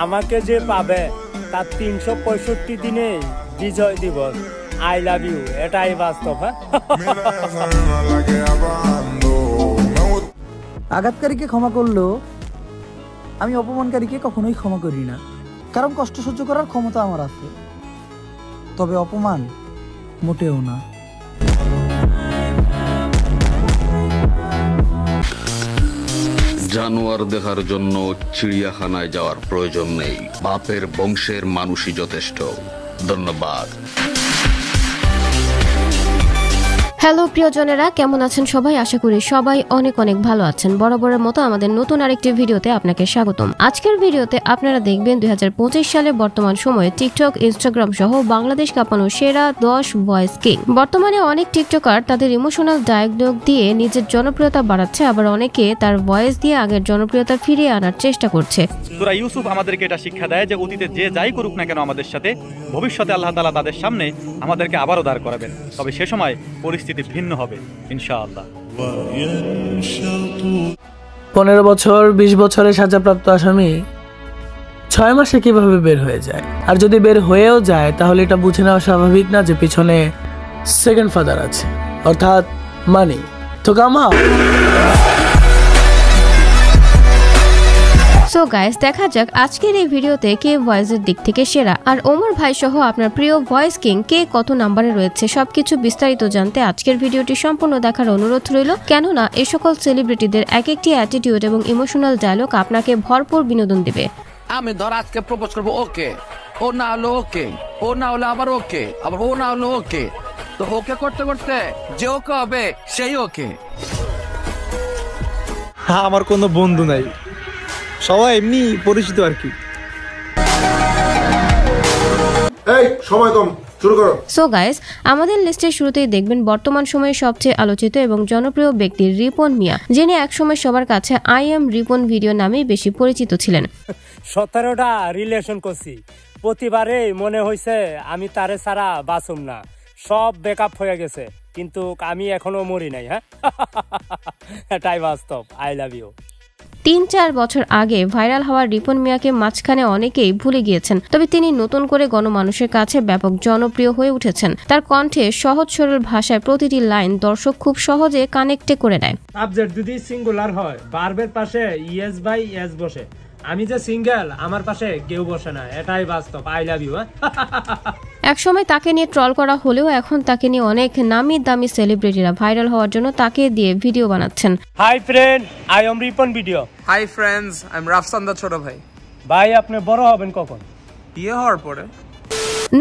আমাকে যে পাবে তার 365 দিনে বিজয় দিবস। আই লাভ ইউ, এটাই বাস্তব। আঘাতকারীকে ক্ষমা করলেও আমি অপমানকারীকে কখনোই ক্ষমা করি না, কারণ কষ্ট সহ্য করার ক্ষমতা আমার আছে, তবে অপমান মোটেও না। জানোয়ার দেখার জন্য চিড়িয়াখানায় যাওয়ার প্রয়োজন নেই, বাপের বংশের মানুষই যথেষ্ট। ধন্যবাদ। হ্যালো প্রিয়জনেরা, কেমন আছেন সবাই? আশা করি সবাই অনেক অনেক ভালো আছেন। বরাবরের মতো আমাদের নতুন আরেকটি ভিডিওতে আপনাকে স্বাগতম। আজকের ভিডিওতে আপনারা দেখবেন 2025 সালে বর্তমান সময়ে টিকটক, ইনস্টাগ্রাম সহ বাংলাদেশ কাঁপানো সেরা 10 ভয়েস কিং। বর্তমানে অনেক টিকটকার তাদের ইমোশনাল ডায়ালগ দিয়ে নিজের জনপ্রিয়তা বাড়াচ্ছে, আবার অনেকে তার ভয়েস দিয়ে আগের জনপ্রিয়তা ফিরিয়ে আনার চেষ্টা করছে। সূরা ইউসুফ আমাদেরকে এটা শিক্ষা দেয় যে অতীতে যে যাই করুক না কেন আমাদের সাথে, ভবিষ্যতে আল্লাহ তাআলা তাদের সামনে আমাদেরকে আবারও দাঁড় করাবেন, তবে সে সময় পরিস্থিতি ভিন্ন হবে ইনশাআল্লাহ। 15 বছর 20 বছরের সাজাপ্রাপ্ত আসামি 6 মাসে কিভাবে বের হয়ে যায়? আর যদি বের হয়েও যায় তাহলে এটা বুঝে নেওয়া স্বাভাবিক না যে পিছনে সেকেন্ড ফাদার আছে, অর্থাৎ মানি। তো কামা সো গাইস, দেখা যাক আজকের এই ভিডিওতে কে ভয়েসের দিক থেকে সেরা, আর ওমর ভাই সহ আপনার প্রিয় ভয়েস কিং কে কত নম্বরে রয়েছে সবকিছু বিস্তারিত জানতে আজকের ভিডিওটি সম্পূর্ণ দেখার অনুরোধ রইল। কেননা এই সকল সেলিব্রিটিদের এক একটি অ্যাটিটিউড এবং ইমোশনাল ডায়লগ আপনাকে ভরপুর বিনোদন দিবে। আমি ধর আজকে প্রপোজ করবো, ওকে, ও না হলো ওকে, ও না হলো আবার ওকে, আবার ও না হলো ওকে, তো ওকে করতে করতে যে ওকে হবে সেই ওকে। হ্যাঁ, আমার কোনো বন্ধু নাই, সবাই এমনি পরিচিত আর কি। এই সময় কম, শুরু করো। সো গাইস, আমাদের লিস্টের শুরুতেই দেখবেন বর্তমান সময়ে সবচেয়ে আলোচিত এবং জনপ্রিয় ব্যক্তি রিপন মিয়া, যিনি একসময় সবার কাছে আই এম রিপন ভিডিও নামেই বেশি পরিচিত ছিলেন। 17টা রিলেশন করছি, প্রতিবারে মনে হয়েছে আমি তারে ছাড়া বাঁচুম না, সব ব্রেকআপ হয়ে গেছে, কিন্তু আমি এখনো মরি নাই। হ্যাঁ, এটাই বাস্তব। I love you. 3-4 বছর আগে ভাইরাল হওয়া রিপন মিয়াকে মাঝখানে অনেকেই ভুলে গিয়েছেন, তবে তিনি নতুন করে গণমানুষের কাছে ব্যাপক জনপ্রিয় হয়ে উঠেছেন। তার কণ্ঠে সহজ সরল ভাষায় প্রতিটি লাইন দর্শক খুব সহজে কানেক্টে করে নেয়। সাবজেক্ট যদি সিঙ্গুলার হয়, ভার্বের পাশে ইয়েস বাই এস বসে। আমি যে সিঙ্গেল, আমার পাশে কেউ বসে না, এটাই বাস্তব। I love you. একসময় তাকে নিয়ে ট্রল করা হলেও এখন তাকে নিয়ে অনেক নামি দামি সেলিব্রিটিরা ভাইরাল হওয়ার জন্য তাকে দিয়ে ভিডিও বানাচ্ছেন। Hi friend, I am Ripon video. Hi friends, I am Rafsan দা ছোট ভাই। ভাই, আপনি বড় হবেন কখন? বিয়ে হওয়ার পরে।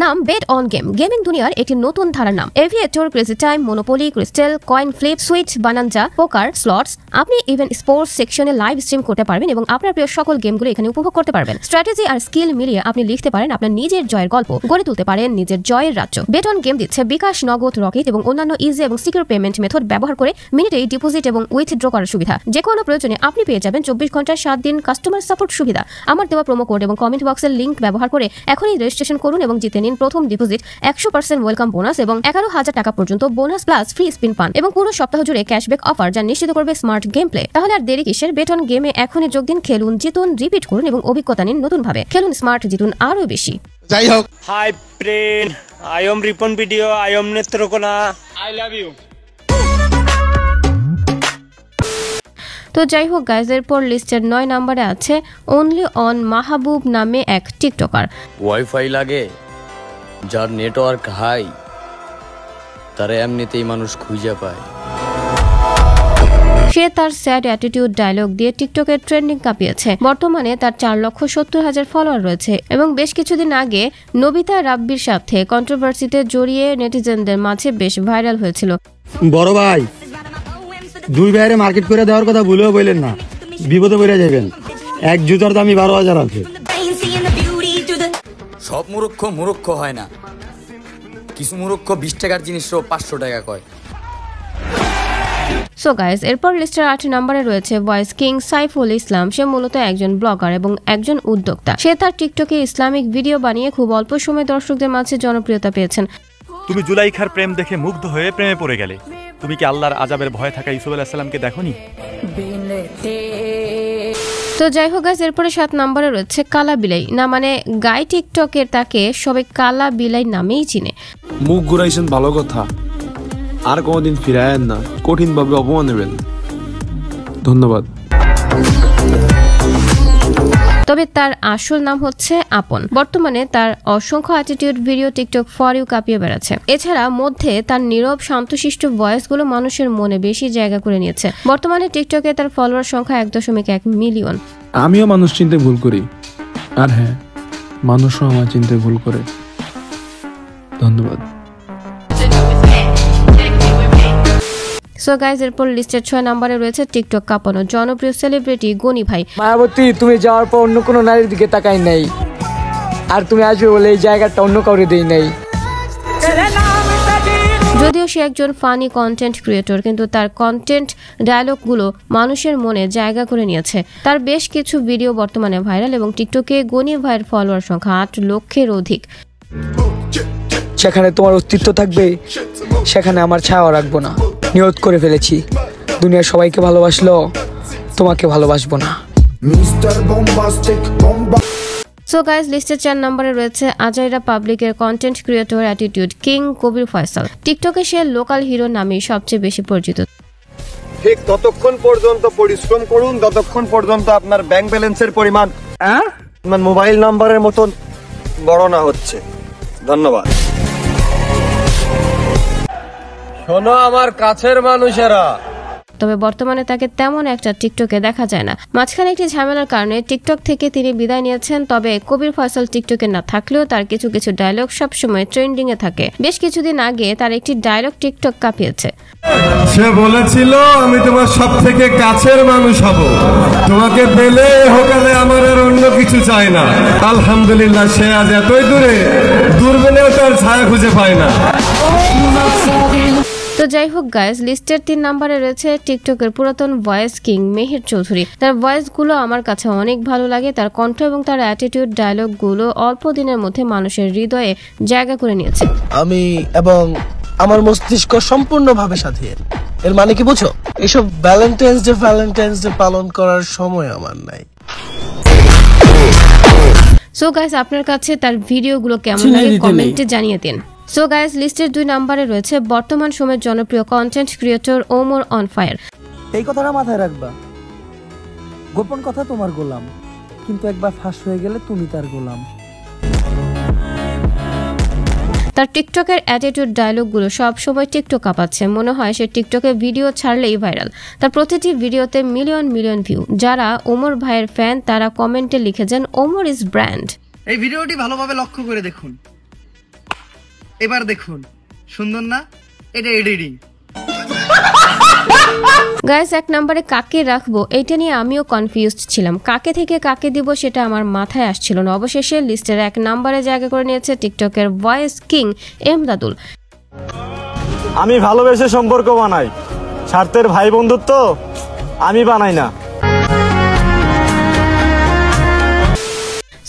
নাম বেট অন গেম। গেমিং দুনিয়ার একটি নতুন ধারার নাম। Aviator, crazy time, monopoly, crystal, coin flip, switch, bonanza, poker, slots. আপনি ইভেন স্পোর্টস সেকশনে লাইভ স্ট্রিম করতে পারবেন এবং আপনার প্রিয় সকল গেমগুলো এখানে উপভোগ করতে পারবেন। স্ট্র্যাটেজি আর স্কিল মিলিয়ে আপনি লিখতে পারেন আপনার নিজের জয়ের গল্প, গড়ে তুলতে পারেন নিজের জয়ের রাজ্য। বেট অন গেম দিচ্ছে বিকাশ, নগদ, রকেট এবং অন্যান্য ইজি এবং সিকিউর পেমেন্ট মেথড ব্যবহার করে মিনিটেই ডিপোজিট এবং উইথড্র করার সুবিধা। যে কোনো প্রয়োজনে আপনি পেয়ে যাবেন 24 ঘন্টার 7 দিন কাস্টমার সাপোর্ট সুবিধা। আমার দেওয়া প্রোমো কোড এবং কমেন্ট বক্সের লিংক ব্যবহার করে এখনই রেজিস্ট্রেশন করুন এবং জিতে নিন প্রথম ডিপোজিট, 100% ওয়েলকাম বোনাস এবং 11,000 টাকা পর্যন্ত বোনাস প্লাস ফ্রি স্পিন পান এবং পুরো সপ্তাহ জুড়ে ক্যাশব্যাক অফার যা নিশ্চিত করবে স্মার্ট গেম প্লে। তাহলে আর দেরি কিসের? বেট অন গেমে এখনই যোগ দিন, খেলুন, জিতুন, রিপিট করুন এবং অভিজ্ঞতা নিন নতুন ভাবে। খেলুন স্মার্ট, জিতুন আরো বেশি। যাই হোক, hi friend, I am Ripon video, I am Netrokona. I love you. তো যাই হোক গাইজ, এরপর লিস্টের 9 নম্বরে আছে অনলি অন মাহবুব নামে এক টিকটকার। ওয়াইফাই লাগে, যার নেটওয়ার্ক হাই, তারা এমনিতেই মানুষ খুঁজে পায়। সে তার স্যাড অ্যাটিটিউড ডায়লগ দিয়ে টিকটকের ট্রেন্ডিং কাঁপিয়েছে। বর্তমানে তার 4,70,000 ফলোয়ার রয়েছে এবং বেশ কিছুদিন আগে নবিতা রাব্বির সাথে কন্ট্রোভার্সিতে জড়িয়ে নেটিজেনদের মাঝে বেশ ভাইরাল হয়েছিল। বড় ভাই, 2 ভাইয়ের মার্কেট করে দেওয়ার কথা ভুলেও বললেন না, বিপদে পড়ে যাবেন। এক জুতার দামই 12,000 আছে। সব মুরুক্ষ হয় না, কিছু মুরুক্ষ 20 টাকার জিনিসও 500 টাকা কয়। সো গাইজ, এরপর লিস্টের 8 নম্বরে রয়েছে ভয়েস কিং সাইফুল ইসলাম। সে মূলত একজন ব্লগার এবং একজন উদ্যোক্তা। সে তার টিকটকে ইসলামিক ভিডিও বানিয়ে খুব অল্প সময়ে দর্শকদের মাঝে জনপ্রিয়তা পেয়েছেন। তুমি জুলাইখার প্রেম দেখে মুগ্ধ হয়ে প্রেমে পড়ে গেলে, তুমি কি আল্লাহর আযাবের ভয় থাকা ইউসুফ আলাইহিস সালামকে দেখোনি? তো যাই হোক গাইস, এরপরে 7 নম্বরে রয়েছে কালা বিলাই। না মানে গাই টিকটকের তাকে সবাই কালা বিলাই নামেই চিনে। মুখ ঘুরাইছেন ভালো কথা, আর কোনোদিন ফিরায়েন না, কঠিনভাবে অপমান নেবেন। ধন্যবাদ। তবে তার আসল নাম হচ্ছে আপন। বর্তমানে তার অসংখ্য attitude video TikTok for you কাঁপিয়ে বেড়াচ্ছে। এছাড়া মধ্যে তার নীরব শান্তশিষ্ট ভয়েসগুলো মানুষের মনে বেশি জায়গা করে নিয়েছে। বর্তমানে টিকটকে তার ফলোয়ার সংখ্যা 1.1 মিলিয়ন। আমিও মানুষ চিনতে ভুল করি, আর হ্যাঁ, মানুষও আমার চিনতে ভুল করে। ধন্যবাদ। সো গাইজ, এরপর লিস্টের 6 নম্বরে রয়েছে টিকটক কাঁপানো জনপ্রিয় সেলিব্রিটি গনি ভাই। মায়াবতী, তুমি যাওয়ার পর অন্য কোনো নারীর দিকে তাকাই নাই, আর তুমি আসবে বলে এই জায়গাটা অন্য কাউরে দেই নাই। যদিও সে একজন ফানি কন্টেন্ট ক্রিয়েটর, কিন্তু তার কন্টেন্ট ডায়লগগুলো মানুষের মনে জায়গা করে নিয়েছে। তার বেশ কিছু ভিডিও বর্তমানে ভাইরাল এবং টিকটকে গনি ভাইয়ের ফলোয়ার সংখ্যা 8 লক্ষের অধিক। সেখানে তোমার অস্তিত্ব থাকবে, সেখানে আমার ছায়া রাখবো না। নিয়ত করে ফেলেছি, দুনিয়ার সবাইকে ভালোবাসলো, তোমাকে ভালোবাসবো না। সো গাইজ, লিস্টের 4 নম্বরে রয়েছে আজাইরা পাবলিকের কন্টেন্ট ক্রিয়েটর অ্যাটিটিউড কিং কবির ফয়সাল। টিকটকে সে লোকাল হিরো নামেই সবচেয়ে বেশি পরিচিত। ঠিক ততক্ষণ পর্যন্ত পরিশ্রম করুন যতক্ষণ পর্যন্ত আপনার ব্যাংক ব্যালেন্সের পরিমাণ আপনার মোবাইল নাম্বারের মতন বড় না হচ্ছে। ধন্যবাদ। শোনো আমার কাছের মানুষেরা, তবে বর্তমানে তাকে তেমন একটা টিকটকে দেখা যায় না। মাঝখানে একটি ঝামেলার কারণে টিকটক থেকে তিনি বিদায় নিয়েছেন। তবে কবির ফয়সাল টিকটকে না থাকলেও তার কিছু কিছু ডায়লগ সবসময় ট্রেন্ডিং এ থাকে। বেশ কিছুদিন আগে তার একটি ডায়লগ টিকটক কাঁপিয়েছে। সে বলেছিল আমি তোমার সব থেকে কাছের মানুষ হব, তোমাকে পেলে হোকালে আমার আর অন্য কিছু চাই না। আলহামদুলিল্লাহ, সে আজ এতই দূরে, দূরবীনেও তার ছায়া খুঁজে পায় না। তো যাই হোক গাইজ, লিস্টের 3 নম্বরে রয়েছে টিকটকের পুরাতন ভয়েস কিং মেহের চৌধুরী। তার ভয়েসগুলো আমার কাছে অনেক ভালো লাগে। তার কণ্ঠ এবং তার অ্যাটিটিউড ডায়লগগুলো অল্প দিনের মধ্যে মানুষের হৃদয়ে জায়গা করে নিয়েছে। আমি এবং আমার মস্তিষ্ক সম্পূর্ণভাবে স্বাধীন। এর মানে কি বুঝো? এসব ভ্যালেন্টাইন্স ডে পালন করার সময় আমার নাই। সো গাইজ, আপনার কাছে তার ভিডিওগুলো কেমন লাগে কমেন্টে জানিয়ে দিন। সো গাইজ, লিস্টের 2 নম্বরে রয়েছে বর্তমান সময়ের জনপ্রিয় content creator Omar on fire. এই কথাটা মাথায় রাখবা, গোপন কথা তোমার গোলাম, কিন্তু একবার ফাঁস হয়ে গেলে তুমি তার গোলাম। তার টিকটকের অ্যাটিটিউড ডায়লগগুলো সব সময় টিকটক কাঁপাচ্ছে। মনে হয় সে টিকটকে ভিডিও ছাড়লেই ভাইরাল। তার প্রতিটি ভিডিওতে মিলিয়ন মিলিয়ন ভিউ। যারা ওমর ভাইয়ের ফ্যান তারা কমেন্টে লিখে যান ওমর ইজ ব্র্যান্ড। এই ভিডিওটি ভালোভাবে লক্ষ্য করে দেখুন, এবার দেখুন, সুন্দর না? এটা এডিটিং। গাইস, 1 নম্বরে কাকে রাখবো এটা নিয়ে আমিও কনফিউজড ছিলাম। কাকে থেকে কাকে দিব সেটা আমার মাথায় আসছিল না। অবশেষে লিস্টের 1 নম্বরে জায়গা করে নিয়েছে টিকটকের ভয়েস কিং এমদাদুল। আমি ভালোবেসে সম্পর্ক বানাই, স্বার্থের ভাই বন্ধুত্ব আমি বানাই না।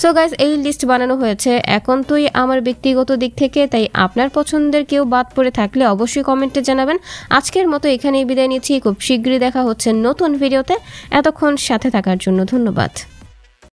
সো গাইস, এই লিস্ট বানানো হয়েছে এখন তুই আমার ব্যক্তিগত দিক থেকে, তাই আপনার পছন্দের কেউ বাদ পড়ে থাকলে অবশ্যই কমেন্টে জানাবেন। আজকের মতো এখানেই বিদায় নিচ্ছি। খুব শীঘ্রই দেখা হচ্ছে নতুন ভিডিওতে। এতক্ষণ সাথে থাকার জন্য ধন্যবাদ।